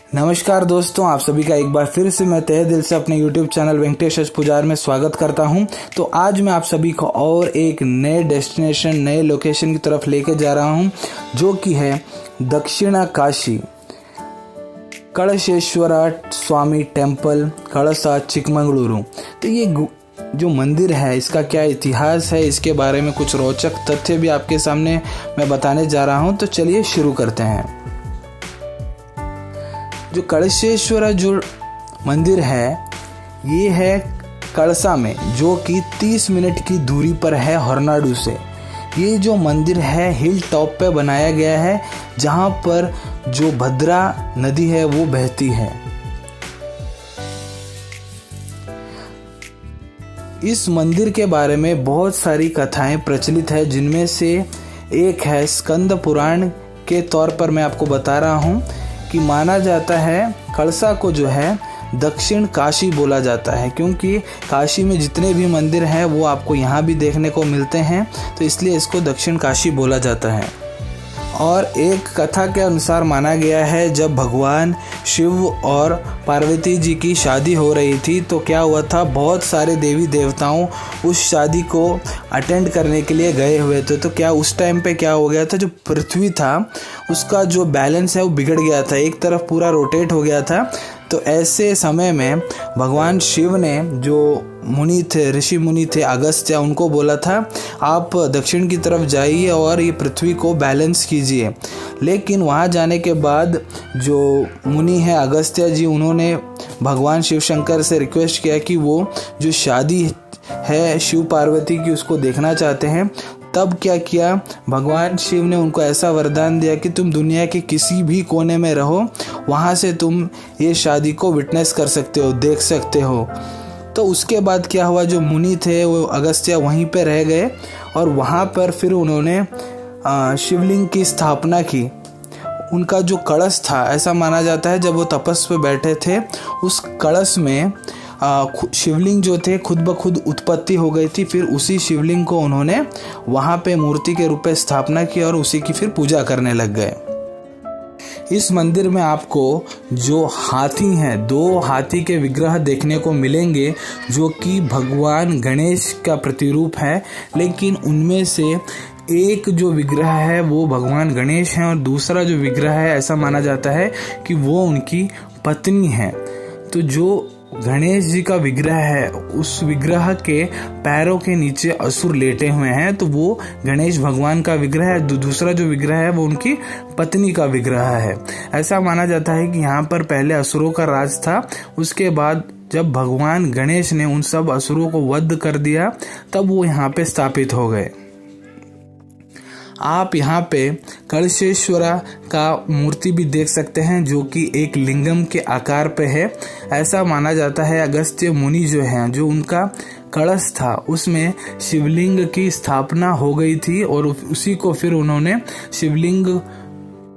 नमस्कार दोस्तों, आप सभी का एक बार फिर से मैं तहे दिल से अपने YouTube चैनल वेंकटेश एच पुजार में स्वागत करता हूं। तो आज मैं आप सभी को और एक नए डेस्टिनेशन, नए लोकेशन की तरफ लेके जा रहा हूं, जो कि है दक्षिणा काशी कळशेश्वरा स्वामी टेम्पल, कळसा, चिकमंगलुरु। तो ये जो मंदिर है, इसका क्या इतिहास है, इसके बारे में कुछ रोचक तथ्य भी आपके सामने मैं बताने जा रहा हूं। तो चलिए शुरू करते हैं। जो कळशेश्वरा जो मंदिर है, ये है कळसा में, जो कि 30 मिनट की दूरी पर है होरनाडू से। ये जो मंदिर है हिल टॉप पे बनाया गया है, जहाँ पर जो भद्रा नदी है वो बहती है। इस मंदिर के बारे में बहुत सारी कथाएं प्रचलित है, जिनमें से एक है स्कंद पुराण के तौर पर मैं आपको बता रहा हूँ कि माना जाता है कळसा को जो है दक्षिण काशी बोला जाता है, क्योंकि काशी में जितने भी मंदिर हैं वो आपको यहाँ भी देखने को मिलते हैं, तो इसलिए इसको दक्षिण काशी बोला जाता है। और एक कथा के अनुसार माना गया है, जब भगवान शिव और पार्वती जी की शादी हो रही थी तो क्या हुआ था, बहुत सारे देवी देवताओं उस शादी को अटेंड करने के लिए गए हुए थे। तो क्या उस टाइम पे क्या हो गया था, जो पृथ्वी था उसका जो बैलेंस है वो बिगड़ गया था, एक तरफ पूरा रोटेट हो गया था। तो ऐसे समय में भगवान शिव ने जो मुनि थे, ऋषि मुनि थे अगस्त्य, उनको बोला था आप दक्षिण की तरफ जाइए और ये पृथ्वी को बैलेंस कीजिए। लेकिन वहाँ जाने के बाद जो मुनि है अगस्त्य जी, उन्होंने भगवान शिव शंकर से रिक्वेस्ट किया कि वो जो शादी है शिव पार्वती की उसको देखना चाहते हैं। तब क्या किया, भगवान शिव ने उनको ऐसा वरदान दिया कि तुम दुनिया के किसी भी कोने में रहो, वहाँ से तुम ये शादी को विटनेस कर सकते हो, देख सकते हो। तो उसके बाद क्या हुआ, जो मुनि थे वो अगस्त्य वहीं पे रह गए और वहाँ पर फिर उन्होंने शिवलिंग की स्थापना की। उनका जो कलश था, ऐसा माना जाता है जब वो तपस पे बैठे थे, उस कलश में शिवलिंग जो थे खुद ब खुद उत्पत्ति हो गई थी। फिर उसी शिवलिंग को उन्होंने वहाँ पे मूर्ति के रूप में स्थापना की और उसी की फिर पूजा करने लग गए। इस मंदिर में आपको जो हाथी हैं, 2 हाथी के विग्रह देखने को मिलेंगे, जो कि भगवान गणेश का प्रतिरूप है। लेकिन उनमें से एक जो विग्रह है वो भगवान गणेश हैं और दूसरा जो विग्रह है ऐसा माना जाता है कि वो उनकी पत्नी है। तो जो गणेश जी का विग्रह है, उस विग्रह के पैरों के नीचे असुर लेटे हुए हैं, तो वो गणेश भगवान का विग्रह है। दूसरा जो विग्रह है वो उनकी पत्नी का विग्रह है। ऐसा माना जाता है कि यहाँ पर पहले असुरों का राज था, उसके बाद जब भगवान गणेश ने उन सब असुरों को वध कर दिया तब वो यहाँ पे स्थापित हो गए। आप यहाँ पे कळशेश्वरा का मूर्ति भी देख सकते हैं, जो कि एक लिंगम के आकार पे है। ऐसा माना जाता है अगस्त्य मुनि जो हैं, जो उनका कलश था उसमें शिवलिंग की स्थापना हो गई थी और उसी को फिर उन्होंने शिवलिंग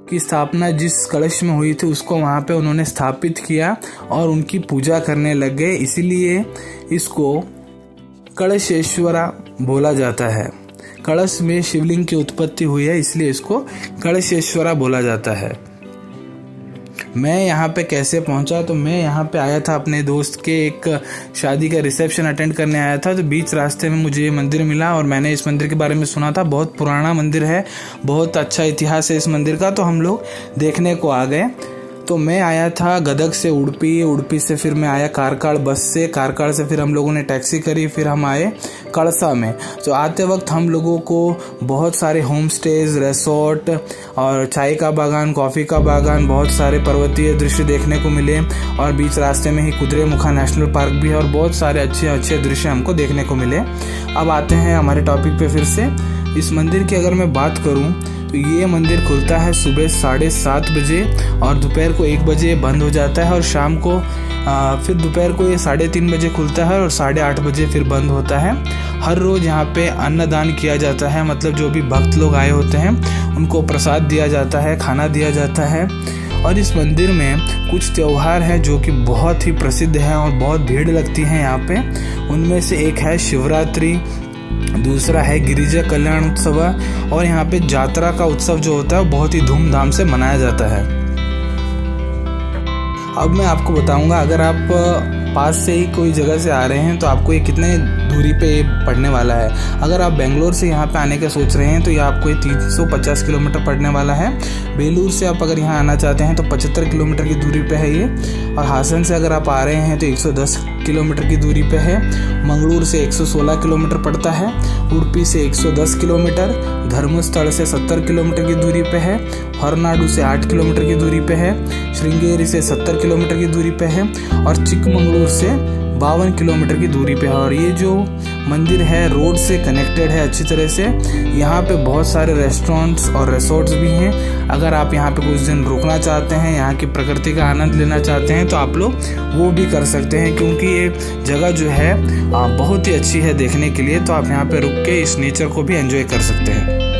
की स्थापना जिस कलश में हुई थी उसको वहाँ पे उन्होंने स्थापित किया और उनकी पूजा करने लग गए। इसीलिए इसको कळशेश्वरा बोला जाता है। कलश में शिवलिंग की उत्पत्ति हुई है, इसलिए इसको कळशेश्वरा बोला जाता है। मैं यहाँ पे कैसे पहुँचा, तो मैं यहाँ पे आया था अपने दोस्त के एक शादी का रिसेप्शन अटेंड करने आया था। तो बीच रास्ते में मुझे ये मंदिर मिला और मैंने इस मंदिर के बारे में सुना था। बहुत पुराना मंदिर है, बहुत अच्छा इतिहास है इस मंदिर का, तो हम लोग देखने को आ गए। तो मैं आया था गदग से उडुपी, उडुपी से फिर मैं आया कारकाल बस से, कारकाल से फिर हम लोगों ने टैक्सी करी, फिर हम आए कळसा में। तो आते वक्त हम लोगों को बहुत सारे होम स्टेज, रिसोर्ट और चाय का बागान, कॉफ़ी का बागान, बहुत सारे पर्वतीय दृश्य देखने को मिले और बीच रास्ते में ही कुद्रेमुखा नेशनल पार्क भी है और बहुत सारे अच्छे अच्छे दृश्य हमको देखने को मिले। अब आते हैं हमारे टॉपिक पे फिर से। इस मंदिर की अगर मैं बात करूं तो ये मंदिर खुलता है सुबह 7:30 बजे और दोपहर को 1 बजे बंद हो जाता है और शाम को फिर दोपहर को ये 3:30 बजे खुलता है और 8:30 बजे फिर बंद होता है। हर रोज़ यहाँ पे अन्नदान किया जाता है, मतलब जो भी भक्त लोग आए होते हैं उनको प्रसाद दिया जाता है, खाना दिया जाता है। और इस मंदिर में कुछ त्यौहार हैं जो कि बहुत ही प्रसिद्ध हैं और बहुत भीड़ लगती है यहाँ पे। उनमें से एक है शिवरात्रि, दूसरा है गिरिजा कल्याण उत्सव और यहाँ पे जात्रा का उत्सव जो होता है वो बहुत ही धूमधाम से मनाया जाता है। अब मैं आपको बताऊंगा, अगर आप पास से ही कोई जगह से आ रहे हैं तो आपको ये कितने दूरी पे पड़ने वाला है। अगर आप बेंगलोर से यहाँ पे आने का सोच रहे हैं तो ये आपको ये 350 किलोमीटर पड़ने वाला है। बेलूर से आप अगर यहाँ आना चाहते हैं तो 75 किलोमीटर की दूरी पे है ये। और हासन से अगर आप आ रहे हैं तो 110 किलोमीटर की दूरी पे है। मंगलूर से 116 किलोमीटर पड़ता है। उडुपी से 110 किलोमीटर, धर्मस्थल से 70 किलोमीटर की दूरी पे है। होरनाडु से 8 किलोमीटर की दूरी पे है। श्रृंगेरी से 70 किलोमीटर की दूरी पे है और चिकमंगलूर से 52 किलोमीटर की दूरी पे है। और ये जो मंदिर है रोड से कनेक्टेड है अच्छी तरह से। यहाँ पे बहुत सारे रेस्टोरेंट्स और रिसोर्ट्स भी हैं। अगर आप यहाँ पे कुछ दिन रुकना चाहते हैं, यहाँ की प्रकृति का आनंद लेना चाहते हैं तो आप लोग वो भी कर सकते हैं, क्योंकि ये जगह जो है बहुत ही अच्छी है देखने के लिए। तो आप यहाँ पे रुक के इस नेचर को भी एंजॉय कर सकते हैं।